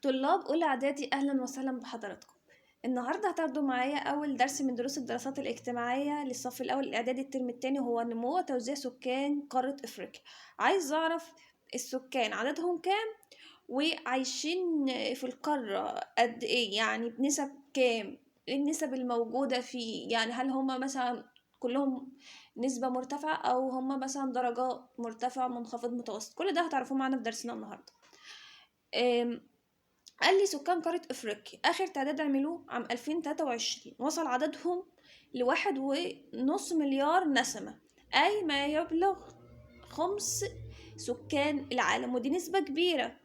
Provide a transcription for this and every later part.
طلاب أولى إعدادي، أهلا وسهلا بحضراتكم. النهاردة هتاخدوا معايا أول درس من دروس الدراسات الاجتماعية للصف الأول الإعدادي الترم التاني، هو نمو وتوزيع سكان قارة أفريقيا. عايز أعرف السكان عددهم كام وعايشين في القارة قد إيه، يعني بنسب كام، إيه النسب الموجودة فيه، يعني هل هما مثلا كلهم نسبة مرتفعة أو هما مثلا درجات مرتفع منخفض متوسط. كل ده هتعرفوه معانا في درسنا النهاردة. قال لي سكان قارة أفريقيا آخر تعداد عملوه عام 2023 وصل عددهم ل1.5 مليار نسمة، أي ما يبلغ خمس سكان العالم، ودي نسبة كبيرة.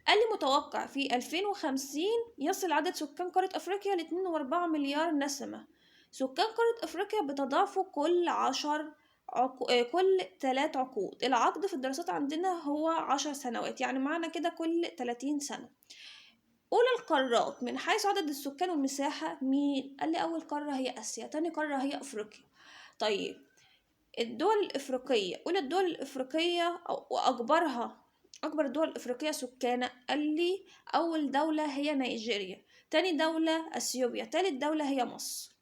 قال لي متوقع في 2050 يصل عدد سكان قارة أفريقيا ل2.4 مليار نسمة. سكان قارة أفريقيا بتضاعفوا كل 3 عقود. العقد في الدراسات عندنا هو 10 سنوات، يعني معنى كده كل 30 سنة. أولى القارات من حيث عدد السكان والمساحة مين؟ قال لي أول قارة هي آسيا، تاني قارة هي أفريقيا. طيب الدول الإفريقية، أولى الدول الإفريقية أكبر الدول الإفريقية سكانا، قال لي أول دولة هي نيجيريا، تاني دولة أثيوبيا، تالت دولة هي مصر.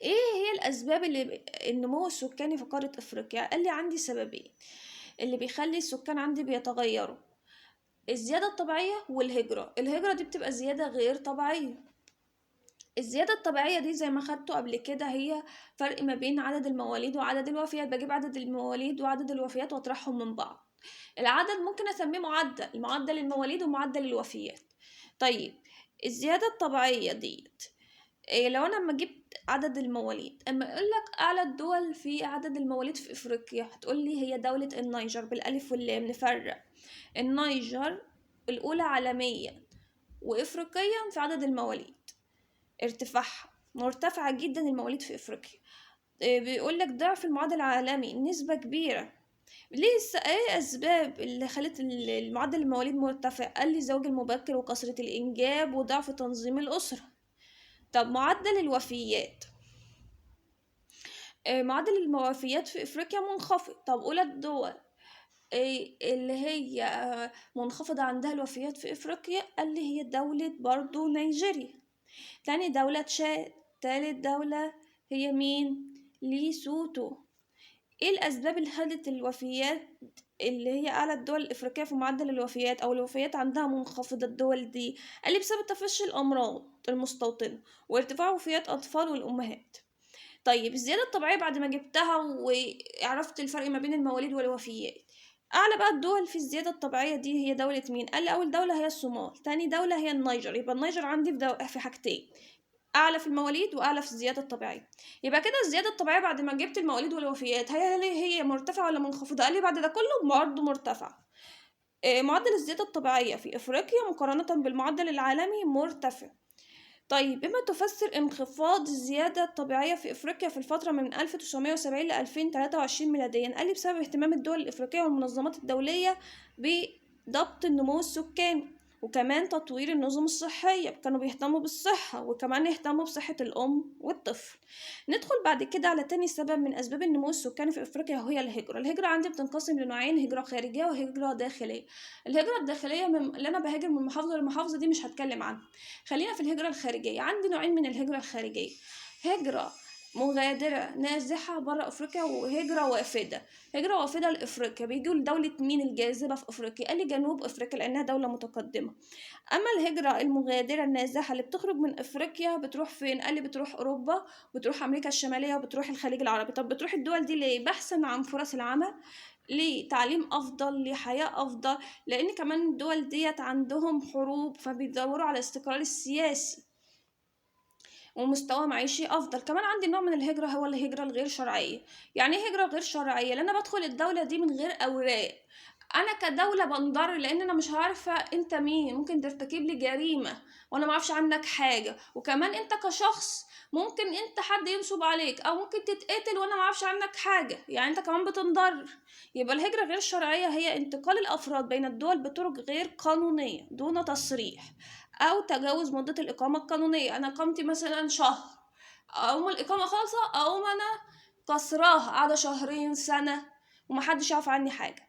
إيه هي الأسباب اللي النمو السكاني في قارة أفريقيا؟ قال لي عندي سببين اللي بيخلي السكان عندي بيتغيروا: الزيادة الطبيعية والهجرة. الهجرة دي بتبقى زيادة غير طبيعية. الزيادة الطبيعية دي زي ما خدته قبل كده هي فرق ما بين عدد المواليد وعدد الوفيات، بجيب عدد المواليد وعدد الوفيات واطرحهم من بعض. العدد ممكن اسميه معدل المواليد ومعدل الوفيات. طيب الزيادة الطبيعية ديت لو انا لما جبت عدد المواليد، اما اقول لك اعلى الدول في عدد المواليد في افريقيا هتقول لي هي دولة النيجر، بالالف واللام نفرق. النيجر الاولى عالميا وافريقيا في عدد المواليد، ارتفاعها مرتفعة جدا المواليد في افريقيا. بيقول لك ضعف المعدل العالمي، نسبة كبيرة. ايه اسباب اللي خلت المعدل المواليد مرتفع؟ قال لي الزواج المبكر وكثرة الانجاب وضعف تنظيم الاسرة. طب معدل الوفيات، معدل الوفيات في افريقيا منخفض. طب اولى الدول اللي هي منخفضة عندها الوفيات في افريقيا، قال لي هي دولة برضو نيجيريا، تاني دولة تشاد، تالت دولة هي مين؟ ليسوتو. ايه الاسباب اللي خلت الوفيات اللي هي اعلى الدول الافريقيه في معدل الوفيات او الوفيات عندها منخفضه الدول دي؟ قال لي بسبب تفشي الامراض المستوطنه وارتفاع وفيات اطفال والامهات. طيب الزياده الطبيعيه بعد ما جبتها وعرفت الفرق ما بين المواليد والوفيات، اعلى بقى الدول في الزياده الطبيعيه دي هي دوله مين؟ قال لي اول دوله هي الصومال، تاني دوله هي النيجر. يبقى النيجر عندي في حاجتين، اعلى في المواليد واعلى في الزياده الطبيعيه. يبقى كده الزياده الطبيعيه بعد ما جبت المواليد والوفيات هي مرتفعه ولا منخفضه؟ قال لي بعد ده كله برضه مرتفعه. معدل الزياده الطبيعيه في افريقيا مقارنه بالمعدل العالمي مرتفع. طيب بما تفسر انخفاض الزيادة الطبيعية في أفريقيا في الفترة من 1970 ل 2023 ميلاديا؟ قال لي بسبب اهتمام الدول الإفريقية والمنظمات الدولية بضبط النمو السكاني، وكمان تطوير النظم الصحية، كانوا بيهتموا بالصحة وكمان يهتموا بصحة الأم والطفل. ندخل بعد كده على تاني سبب من أسباب النمو السكاني في أفريقيا وهي الهجرة. الهجرة عندي بتنقسم لنوعين: هجرة خارجية وهجرة داخلية. الهجرة الداخلية اللي أنا بهاجر من محافظة لمحافظة دي مش هتكلم عنها، خلينا في الهجرة الخارجية. عندي نوعين من الهجرة الخارجية: هجرة مغادرة نازحة برا أفريقيا، وهجرة وافدة. هجرة وافدة لأفريقيا بيجوا لدولة مين الجاذبة في أفريقيا؟ قال لي جنوب أفريقيا لأنها دولة متقدمة. أما الهجرة المغادرة النازحة اللي بتخرج من أفريقيا بتروح فين؟ قال لي بتروح أوروبا، بتروح أمريكا الشمالية، وبتروح الخليج العربي. طب بتروح الدول دي ليه؟ بحثا عن فرص العمل، لتعليم أفضل، لحياة أفضل، لأن كمان الدول ديت عندهم حروب فبيدوروا على الاستقرار السياسي ومستوى معيشي افضل. كمان عندي نوع من الهجره هو الهجره الغير شرعيه. يعني ايه هجره غير شرعيه؟ لان انا بدخل الدوله دي من غير اوراق، انا كدوله بنضر لان انا مش عارفه انت مين، ممكن ترتكب لي جريمه وانا ما اعرفش عنك حاجه، وكمان انت كشخص ممكن انت حد ينصب عليك او ممكن تتقتل وانا ما اعرفش عنك حاجه، يعني انت كمان بتنضر. يبقى الهجره غير الشرعيه هي انتقال الافراد بين الدول بطرق غير قانونيه دون تصريح او تجاوز مدة الاقامة القانونية. انا اقامتي مثلا شهر، اقوم الاقامة خالصة اقوم انا كسراها قاعدة شهرين سنة ومحدش يعرف عني حاجة.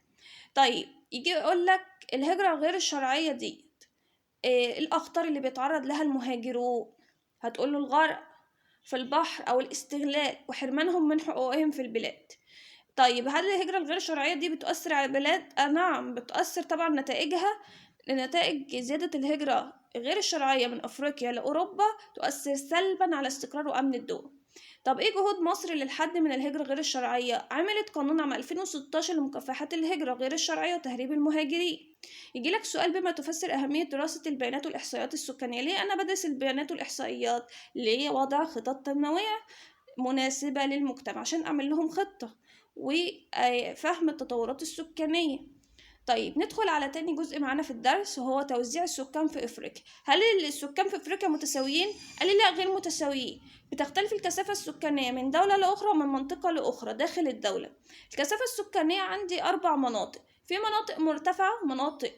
طيب يجي يقول لك الهجرة غير الشرعية دي الأخطار اللي بيتعرض لها المهاجرون؟ هتقوله الغرق في البحر أو الاستغلال وحرمانهم من حقوقهم في البلاد. طيب هل الهجرة الغير شرعية دي بتؤثر على البلاد؟ نعم بتؤثر طبعا. نتائج زيادة الهجرة غير الشرعية من أفريقيا لأوروبا تؤثر سلبا على استقرار وأمن الدول. طب ايه جهود مصر للحد من الهجرة غير الشرعية؟ عملت قانون عام 2016 لمكافحة الهجرة غير الشرعية وتهريب المهاجرين. يجيلك سؤال: بما تفسر أهمية دراسة البيانات والإحصائيات السكانية؟ ليه أنا بدرس البيانات والإحصائيات؟ ليه وضع خطط تنموية مناسبة للمجتمع عشان أعمل لهم خطة وفهم التطورات السكانية. طيب ندخل على تاني جزء معانا في الدرس وهو توزيع السكان في افريقيا. هل السكان في افريقيا متساويين؟ قال لي لا، غير متساويين. بتختلف الكثافة السكانية من دولة لأخرى ومن منطقة لأخرى داخل الدولة. الكثافة السكانية عندي 4 مناطق. في مناطق مرتفعة، مناطق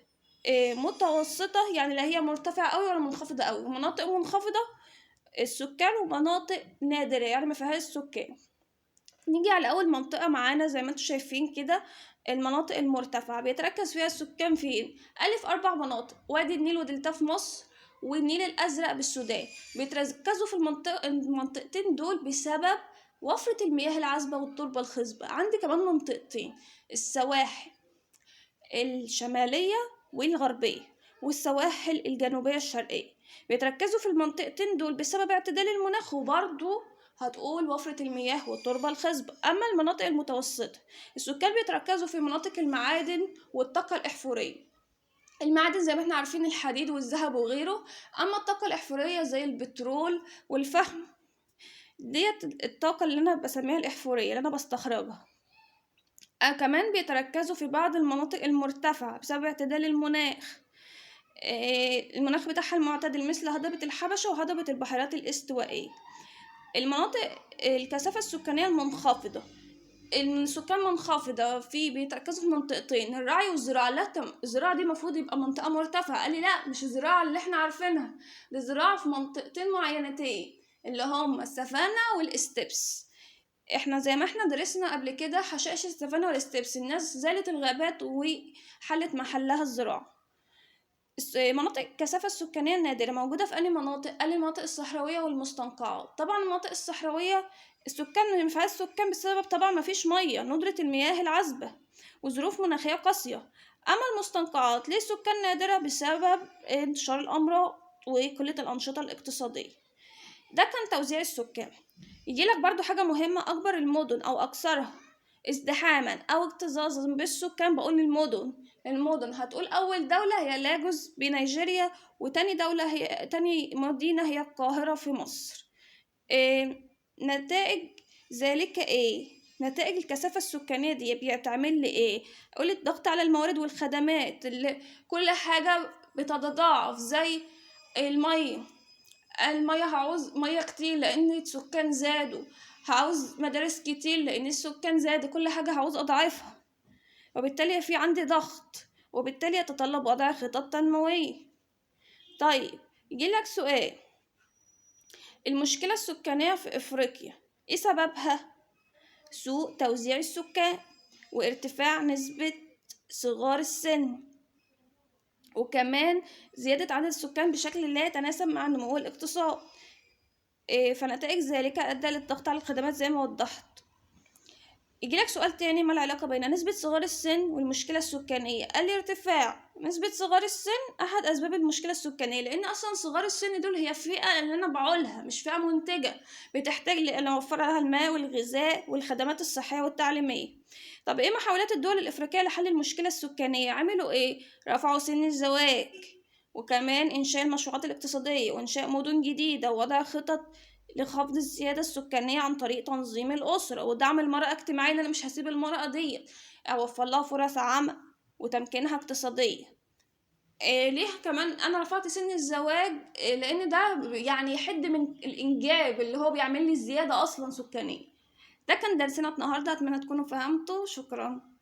متوسطة يعني لا هي مرتفعة أوي ولا منخفضة أوي، ومناطق منخفضة السكان، ومناطق نادرة يعني ما فيهاش سكان. نيجي على أول منطقة معانا زي ما انتم شايفين كده، المناطق المرتفعة بيتركز فيها السكان فين؟ ألف 4 مناطق: وادي النيل ودلتا في مصر، والنيل الأزرق بالسودان. بيتركزوا في المنطقتين دول بسبب وفرة المياه العذبة والتربة الخصبة. عندي كمان منطقتين: السواحل الشمالية والغربية، والسواحل الجنوبية الشرقية. بيتركزوا في المنطقتين دول بسبب اعتدال المناخ، وبرضو هتقول وفرة المياه والتربة الخصبة. أما المناطق المتوسطة، السكان بيتركزوا في مناطق المعادن والطاقة الإحفورية. المعادن زي ما احنا عارفين الحديد والذهب وغيره، أما الطاقة الإحفورية زي البترول والفحم، ديت الطاقة اللي أنا بسميها الإحفورية اللي أنا بستخرجها. كمان بيتركزوا في بعض المناطق المرتفعة بسبب اعتدال المناخ. المناخ بتاعها المعتدل مثل هضبة الحبشة وهضبة البحيرات الاستوائية. المناطق الكثافة السكانية المنخفضة، السكان منخفضة بيتركزوا في منطقتين: الرعي والزراعة. لا الزراعة دي المفروض يبقى منطقة مرتفعة. قال لي لا، مش الزراعة اللي احنا عارفينها، دي الزراعة في منطقتين معينتين اللي هم السافانا والاستبس. احنا زي ما احنا درسنا قبل كده حشائش السافانا والاستبس، الناس زالت الغابات وحلت محلها الزراعة. مناطق الكثافة السكانية النادرة موجودة في أي مناطق؟ قال لي المناطق الصحراوية والمستنقعات. طبعا المناطق الصحراوية السكان مفيهاش سكان بسبب طبعا مفيش مية، ندرة المياه العذبة وظروف مناخية قاسية. أما المستنقعات ليه سكان نادرة؟ بسبب انتشار الأمراض وقلة الأنشطة الاقتصادية. ده كان توزيع السكان. يجيلك برضو حاجة مهمة: أكبر المدن أو أكثرها ازدحاما أو اكتظاظا بالسكان. بقول المدن هتقول أول دولة هي لاجوس بنيجيريا، تاني مدينة هي القاهرة في مصر. نتائج ذلك ايه؟ نتائج الكثافة السكانية دي بتعمل لي ايه؟ قول الضغط على الموارد والخدمات، اللي كل حاجة بتتضاعف زي المية هعوز مية كتير لأن السكان زادوا، هعوز مدارس كتير لأن السكان زادوا، كل حاجة هعوز أضعافها، وبالتالي في عندي ضغط، وبالتالي يتطلب وضع خطط تنموية. طيب يجيلك سؤال: المشكلة السكانية في إفريقيا إيه سببها؟ سوء توزيع السكان، وارتفاع نسبة صغار السن، وكمان زيادة عدد السكان بشكل لا يتناسب مع نمو الاقتصاد. فنتائج ذلك أدى للضغط على الخدمات زي ما وضحت. يجيلك سؤال تاني: ما العلاقة بين نسبة صغار السن والمشكلة السكانية؟ قال لي ارتفاع نسبة صغار السن أحد أسباب المشكلة السكانية، لأن أصلا صغار السن دول هي فئة اللي أنا بعولها، مش فئة منتجة بتحتاج لأن أوفر لها الماء والغذاء والخدمات الصحية والتعليمية. طب إيه محاولات الدول الإفريقية لحل المشكلة السكانية؟ عملوا إيه؟ رفعوا سن الزواج، وكمان إنشاء المشروعات الاقتصادية، وإنشاء مدن جديدة، ووضع خطط لخفض الزيادة السكانية عن طريق تنظيم الأسرة ودعم المرأة اجتماعيا. أنا مش هسيب المرأة دي، أوفر لها فرص عمل وتمكينها اقتصاديا. ليه كمان أنا رفعت سن الزواج؟ لأن ده يعني يحد من الإنجاب اللي هو بيعمل لي زيادة أصلا سكانية. ده كان درسنا النهاردة، أتمنى تكونوا فهمتوا. شكرا.